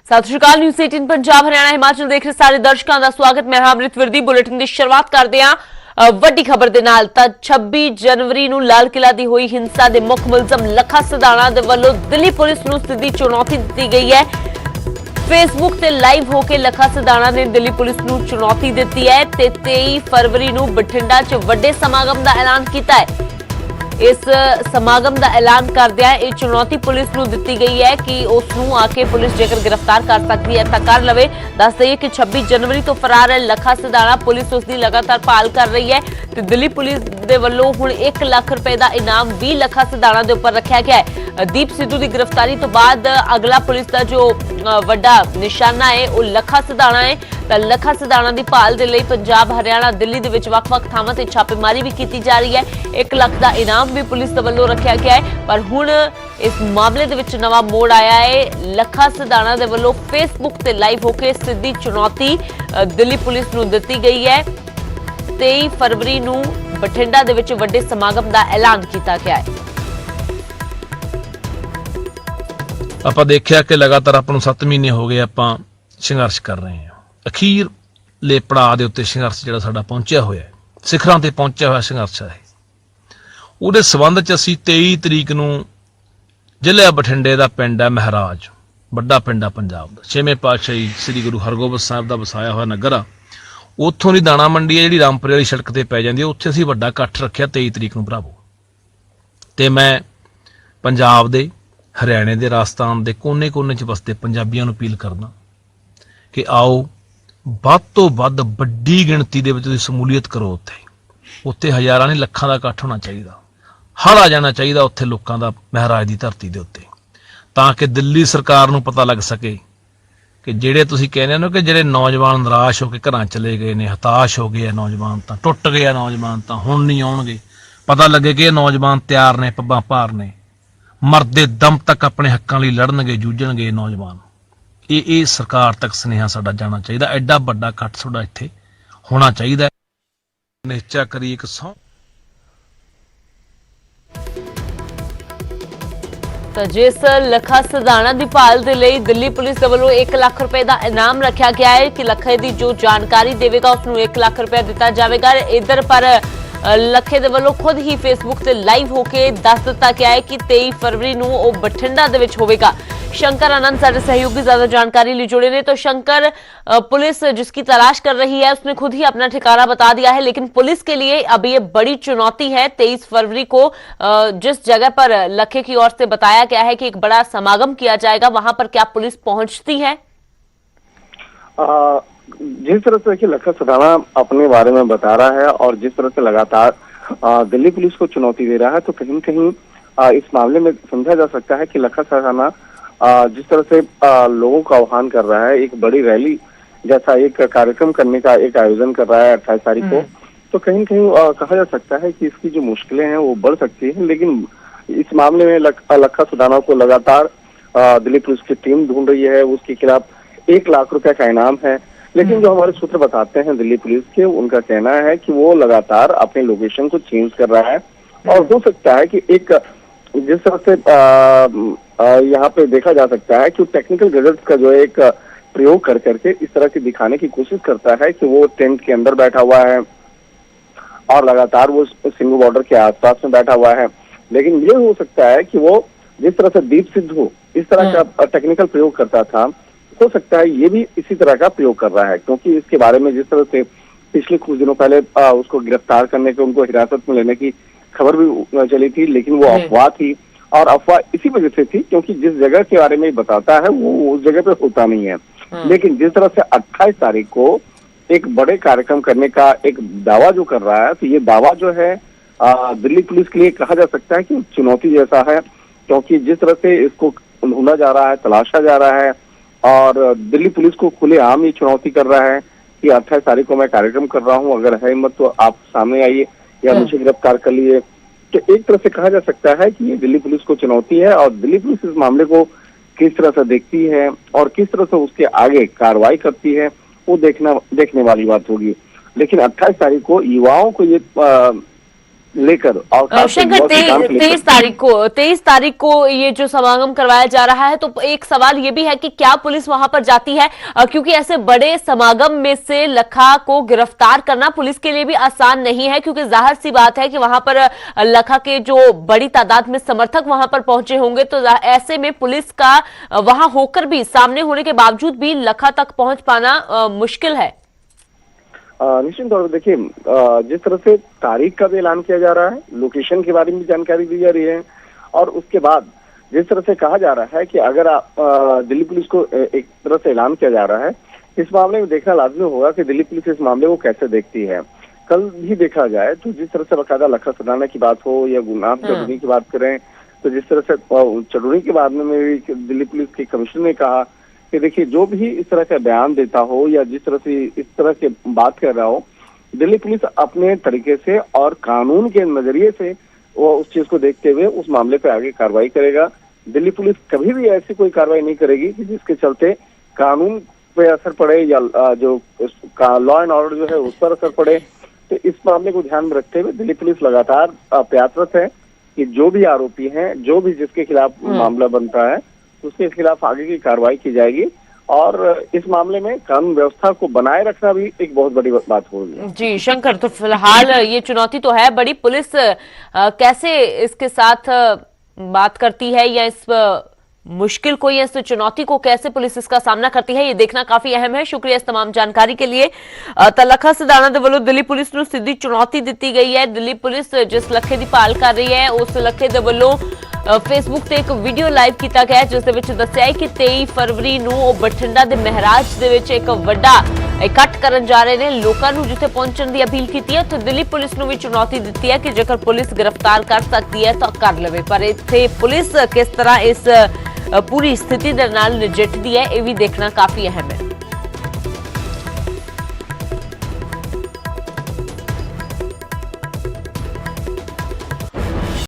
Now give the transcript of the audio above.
सत श्री अकाल। न्यूज़ 18 पंजाब हरियाणा हिमाचल देख रहे सारे दर्शकों का स्वागत। मैं अमृत विरदी। बुलेटिन की शुरुआत करते हैं ਵੱਡੀ ਖਬਰ ਦੇ ਨਾਲ। ਤਾਂ 26 ਜਨਵਰੀ ਨੂੰ ਲਾਲ ਕਿਲਾ ਦੀ ਹੋਈ ਹਿੰਸਾ ਦੇ ਮੁੱਖ ਮੁਲਜ਼ਮ ਲੱਖਾ ਸਿਧਾਣਾ ਦੇ ਵੱਲੋਂ ਦਿੱਲੀ ਪੁਲਿਸ ਨੂੰ ਸਿੱਧੀ ਚੁਣੌਤੀ ਦਿੱਤੀ ਗਈ ਹੈ। फेसबुक ਤੇ ਲਾਈਵ ਹੋ ਕੇ ਲੱਖਾ ਸਿਧਾਣਾ ਨੇ ਦਿੱਲੀ ਪੁਲਿਸ ਨੂੰ ਚੁਣੌਤੀ ਦਿੱਤੀ ਹੈ ਤੇ 23 ਫਰਵਰੀ ਨੂੰ ਬਠਿੰਡਾ 'ਚ ਵੱਡੇ ਸਮਾਗਮ ਦਾ ਐਲਾਨ ਕੀਤਾ ਹੈ। इस समागम का ऐलान करदिया यह चुनौती पुलिस को दी गई है कि उसनू आके पुलिस जेकर गिरफ्तार कर सकती है तो कर लवे। दस दईए कि 26 जनवरी तो फरार है लखा सिधाना। पुलिस उसकी लगातार भाल कर रही है तो दिल्ली पुलिस के वलों हुण 1 लाख रुपए का इनाम भी लखा सिधाना के उपर रखा गया है। दीप सिद्धू की गिरफ्तारी तो बाद अगला पुलिस का जो वड्डा निशाना है वह लखा सिधाना है। तो लखा सिधाना की भाल के लिए पंजाब हरियाणा दिल्ली के विच वख-वख थावां ते छापेमारी भी की जा रही है। 1 लाख का इनाम भी पुलिस के वलों रखा गया है। पर हुण इस मामले दे विच नवा मोड़ आया है। लखा सिधाना दे वलों फेसबुक ते लाइव होकर सीधी चुनौती दिल्ली पुलिस नूं दित्ती गई है। 23 फरवरी नूं बठिंडा दे विच वड्डे समागम का ऐलान किया गया है। ਆਪਾਂ ਦੇਖਿਆ ਕਿ ਲਗਾਤਾਰ ਆਪਾਂ ਨੂੰ 7 ਮਹੀਨੇ ਹੋ ਗਏ ਆਪਾਂ ਸੰਘਰਸ਼ ਕਰ ਰਹੇ ਹਾਂ। ਅਖੀਰਲੇ ਪੜਾਅ ਦੇ ਉੱਤੇ ਸੰਘਰਸ਼ ਜਿਹੜਾ ਸਾਡਾ ਪਹੁੰਚਿਆ ਹੋਇਆ ਹੈ, ਸਿਖਰਾਂ ਤੇ ਪਹੁੰਚਿਆ ਹੋਇਆ ਸੰਘਰਸ਼ ਹੈ। ਉਹਦੇ ਸਬੰਧ 'ਚ ਅਸੀਂ 23 ਤਰੀਕ ਨੂੰ ਜ਼ਿਲ੍ਹਾ ਬਠਿੰਡੇ ਦਾ ਪਿੰਡ ਹੈ ਮਹਾਰਾਜ, ਵੱਡਾ ਪਿੰਡ ਆ ਪੰਜਾਬ ਦਾ, 6ਵੇਂ ਪਾਤਸ਼ਾਹੀ ਸ੍ਰੀ ਗੁਰੂ ਹਰਗੋਬਿੰਦ ਸਾਹਿਬ ਦਾ ਵਸਾਇਆ ਹੋਇਆ ਨਗਰ ਆ। ਉੱਥੋਂ ਦੀ ਦਾਣਾ ਮੰਡੀ ਹੈ ਜਿਹੜੀ ਰਾਮਪੁਰੇ ਵਾਲੀ ਸੜਕ ਤੇ ਪੈ ਜਾਂਦੀ ਹੈ, ਉੱਥੇ ਅਸੀਂ ਵੱਡਾ ਇਕੱਠ ਰੱਖਿਆ 23 ਤਰੀਕ ਨੂੰ ਭਰਾਵੋ। ਤੇ ਮੈਂ ਪੰਜਾਬ ਦੇ, ਹਰਿਆਣੇ ਦੇ, ਰਾਜਸਥਾਨ ਦੇ ਕੋਨੇ-ਕੋਨੇ 'ਚ ਵਸਦੇ ਪੰਜਾਬੀਆਂ ਨੂੰ ਅਪੀਲ ਕਰਦਾ ਕਿ ਆਓ ਵੱਧ ਤੋਂ ਵੱਧ ਵੱਡੀ ਗਿਣਤੀ ਦੇ ਵਿੱਚ ਤੁਸੀਂ ਸਮੂਲੀਅਤ ਕਰੋ। ਉੱਥੇ ਹਜ਼ਾਰਾਂ ਨਹੀਂ ਲੱਖਾਂ ਦਾ ਇਕੱਠ ਹੋਣਾ ਚਾਹੀਦਾ। ਹੜ ਆ ਜਾਣਾ ਚਾਹੀਦਾ ਉੱਥੇ ਲੋਕਾਂ ਦਾ ਮਹਾਰਾਜ ਦੀ ਧਰਤੀ ਦੇ ਉੱਤੇ, ਤਾਂ ਕਿ ਦਿੱਲੀ ਸਰਕਾਰ ਨੂੰ ਪਤਾ ਲੱਗ ਸਕੇ ਕਿ ਜਿਹੜੇ ਤੁਸੀਂ ਕਹਿੰਦੇ ਹੋ ਕਿ ਜਿਹੜੇ ਨੌਜਵਾਨ ਨਿਰਾਸ਼ ਹੋ ਕੇ ਘਰਾਂ ਚਲੇ ਗਏ ਨੇ, ਹਤਾਸ਼ ਹੋ ਗਏ ਆ ਨੌਜਵਾਨ, ਤਾਂ ਟੁੱਟ ਗਏ ਆ ਨੌਜਵਾਨ, ਤਾਂ ਹੁਣ ਨਹੀਂ ਆਉਣਗੇ। ਪਤਾ ਲੱਗੇ ਕਿ ਇਹ ਨੌਜਵਾਨ ਤਿਆਰ ਨੇ, ਪੱਬਾਂ ਭਾਰ ਨੇ, ਮਰਦੇ ਦਮ ਤੱਕ ਆਪਣੇ ਹੱਕਾਂ ਲਈ ਲੜਨਗੇ, ਜੂਝਣਗੇ ਨੌਜਵਾਨ। ਇਹ ਸਰਕਾਰ ਤੱਕ ਸੁਨੇਹਾ ਸਾਡਾ ਜਾਣਾ ਚਾਹੀਦਾ। ਐਡਾ ਵੱਡਾ ਇਕੱਠ ਸਾਡਾ ਇੱਥੇ ਹੋਣਾ ਚਾਹੀਦਾ। ਨਿਸ਼ਚਾ ਕਰੀ ਇੱਕ ਸੌ। तो जिस लखा सिधाना की भाल के लिए दिल्ली पुलिस के वलों 1 लाख रुपए का इनाम रखा गया है कि लखे की जो जानकारी देगा उसनूं 1 लाख रुपया दिता जाएगा। इधर पर लखे दे वलों खुद ही फेसबुक से लाइव होकर दस दिता गया है कि 23 फरवरी नूं ओह बठिंडा दे विच होवेगा। शंकर आनंद साडे सहयोगी ज्यादा जानकारी लिए जुड़े ने। तो शंकर, पुलिस जिसकी तलाश कर रही है उसने खुद ही अपना ठिकाना बता दिया है, लेकिन पुलिस के लिए अब ये बड़ी चुनौती है। 23 फरवरी को जिस जगह पर लखे की ओर से बताया गया है कि एक बड़ा समागम किया जाएगा, वहां पर क्या पुलिस पहुंचती है? जिस तरह से लखा सिधाना अपने बारे में बता रहा है और जिस तरह से लगातार दिल्ली पुलिस को चुनौती दे रहा है, तो कहीं न कहीं इस मामले में समझा जा सकता है कि लखा सिधाना जिस तरह से लोगों का आह्वान कर रहा है, एक बड़ी रैली जैसा एक कार्यक्रम करने का एक आयोजन कर रहा है 28 तारीख को, तो कहीं न कहीं कहा जा सकता है कि इसकी जो मुश्किलें हैं वो बढ़ सकती हैं। लेकिन इस मामले में लखा सिधाना को लगातार दिल्ली पुलिस की टीम ढूंढ रही है। उसके खिलाफ 1 लाख रुपए का इनाम है। लेकिन जो हमारे सूत्र बताते हैं दिल्ली पुलिस के, उनका कहना है कि वो लगातार अपने लोकेशन को चेंज कर रहा है और हो सकता है कि एक जिस तरह से यहाँ पे देखा जा सकता है कि टेक्निकल गैजेट्स का जो एक प्रयोग कर करके इस तरह से दिखाने की कोशिश करता है कि वो टेंट के अंदर बैठा हुआ है और लगातार वो सिंघू बॉर्डर के आसपास में बैठा हुआ है। लेकिन ये हो सकता है कि वो जिस तरह से दीप सिद्धू इस तरह का टेक्निकल प्रयोग करता था, हो सकता है ये भी इसी तरह का प्रयोग कर रहा है, क्योंकि इसके बारे में जिस तरह से पिछले कुछ दिनों पहले उसको गिरफ्तार करने के, उनको हिरासत में लेने की खबर भी चली थी, लेकिन वो अफवाह थी। और अफवाह इसी वजह से थी क्योंकि जिस जगह के बारे में बताता है वो उस जगह पे होता नहीं है। लेकिन जिस तरह से 28 तारीख को एक बड़े कार्यक्रम करने का एक दावा जो कर रहा है, तो ये दावा जो है दिल्ली पुलिस के लिए कहा जा सकता है कि चुनौती जैसा है, क्योंकि जिस तरह से इसको ढूंढा जा रहा है, तलाशा जा रहा है और दिल्ली पुलिस को खुलेआम ये चुनौती कर रहा है कि 28 तारीख को मैं कार्यक्रम कर रहा हूँ, अगर है हिम्मत तो आप सामने आइए या मुझे गिरफ्तार कर लिए। तो एक तरह से कहा जा सकता है कि ये दिल्ली पुलिस को चुनौती है और दिल्ली पुलिस इस मामले को किस तरह से देखती है और किस तरह से उसके आगे कार्रवाई करती है, वो देखने वाली बात होगी। लेकिन 28 तारीख को युवाओं को ये लेकर और खास शंकर, युवा सिद्धांत लेकर 23 तारीख को ये जो समागम करवाया जा रहा है, तो एक सवाल ये भी है कि क्या पुलिस वहां पर जाती है? क्योंकि ऐसे बड़े समागम में से लखा को गिरफ्तार करना पुलिस के लिए भी आसान नहीं है, क्योंकि जाहिर सी बात है कि वहां पर लखा के जो बड़ी तादाद में समर्थक वहां पर पहुंचे होंगे, तो ऐसे में पुलिस का वहां होकर भी, सामने होने के बावजूद भी लखा तक पहुंच पाना मुश्किल है। निश्चित तौर पर देखिए, जिस तरह से तारीख का भी ऐलान किया जा रहा है, लोकेशन के बारे में भी जानकारी दी जा रही है, और उसके बाद जिस तरह से कहा जा रहा है कि अगर दिल्ली पुलिस को एक तरह से ऐलान किया जा रहा है, इस मामले में देखना लाजमी होगा कि दिल्ली पुलिस इस मामले को कैसे देखती है। कल भी देखा जाए तो जिस तरह से बाकायदा लखा सदाना की बात हो या गुरनाम चौधरी की बात करें, तो जिस तरह से चौधरी के बारे में भी दिल्ली पुलिस के कमिश्नर ने कहा कि देखिए, जो भी इस तरह का बयान देता हो या जिस तरह से इस तरह के बात कर रहा हो, दिल्ली पुलिस अपने तरीके से और कानून के नजरिए से वो उस चीज को देखते हुए उस मामले पे आगे कार्रवाई करेगा। दिल्ली पुलिस कभी भी ऐसी कोई कार्रवाई नहीं करेगी कि जिसके चलते कानून पे असर पड़े या जो लॉ एंड ऑर्डर जो है उस पर असर पड़े। तो इस मामले को ध्यान में रखते हुए दिल्ली पुलिस लगातार प्रयासरत है कि जो भी आरोपी हैं, जो भी जिसके खिलाफ मामला बनता है, उसके खिलाफ आगे की कार्रवाई की जाएगी, और इस मामले में कानून व्यवस्था को बनाए रखना भी एक बहुत बड़ी बात होगी। जी शंकर, तो फिलहाल ये चुनौती तो है बड़ी, पुलिस कैसे इसके साथ बात करती है, या इस मुश्किल को या इस चुनौती को कैसे पुलिस इसका सामना करती है, ये देखना काफी अहम है। शुक्रिया इस तमाम जानकारी के लिए। लखा सदाना दे ਵੱਲੋਂ दिल्ली पुलिस ਨੂੰ ਸਿੱਧੀ ਚੁਣੌਤੀ ਦਿੱਤੀ ਗਈ ਹੈ। दिल्ली पुलिस जिस लखे ਦੀ ਭਾਲ ਕਰ ਰਹੀ ਹੈ, ਉਸ लखे ਦੇ ਵੱਲੋਂ ਫੇਸਬੁੱਕ ਤੇ ਇੱਕ ਵੀਡੀਓ ਲਾਈਵ ਕੀਤਾ ਗਿਆ, ਜਿਸ ਦੇ ਵਿੱਚ ਦੱਸਿਆ ਹੈ ਕਿ 23 ਫਰਵਰੀ ਨੂੰ ਉਹ ਬਠਿੰਡਾ ਦੇ ਮਹਿਰਾਜ ਦੇ ਵਿੱਚ ਇੱਕ ਵੱਡਾ ਇਕੱਠ ਕਰਨ ਜਾ ਰਹੇ ਨੇ। ਲੋਕਾਂ ਨੂੰ ਜਿੱਥੇ ਪਹੁੰਚਣ ਦੀ ਅਪੀਲ ਕੀਤੀ ਹੈ, ਉੱਥੇ ਦਿੱਲੀ ਪੁਲਿਸ ਨੂੰ ਵੀ ਚੁਣੌਤੀ ਦਿੱਤੀ ਹੈ ਕਿ ਜੇਕਰ ਪੁਲਿਸ ਗ੍ਰਿਫਤਾਰ ਕਰ ਸਕਦੀ ਹੈ ਤਾਂ ਕਰ ਲਵੇ। ਪਰ ਇੱਥੇ ਪੁਲਿਸ ਕਿਸ ਤਰ੍ਹਾਂ ਇਸ ਪੂਰੀ ਸਥਿਤੀ ਦੇ ਨਾਲ ਨਜਿੱਠਦੀ ਹੈ, ਇਹ ਵੀ ਦੇਖਣਾ ਕਾਫੀ ਅਹਿਮ ਹੈ।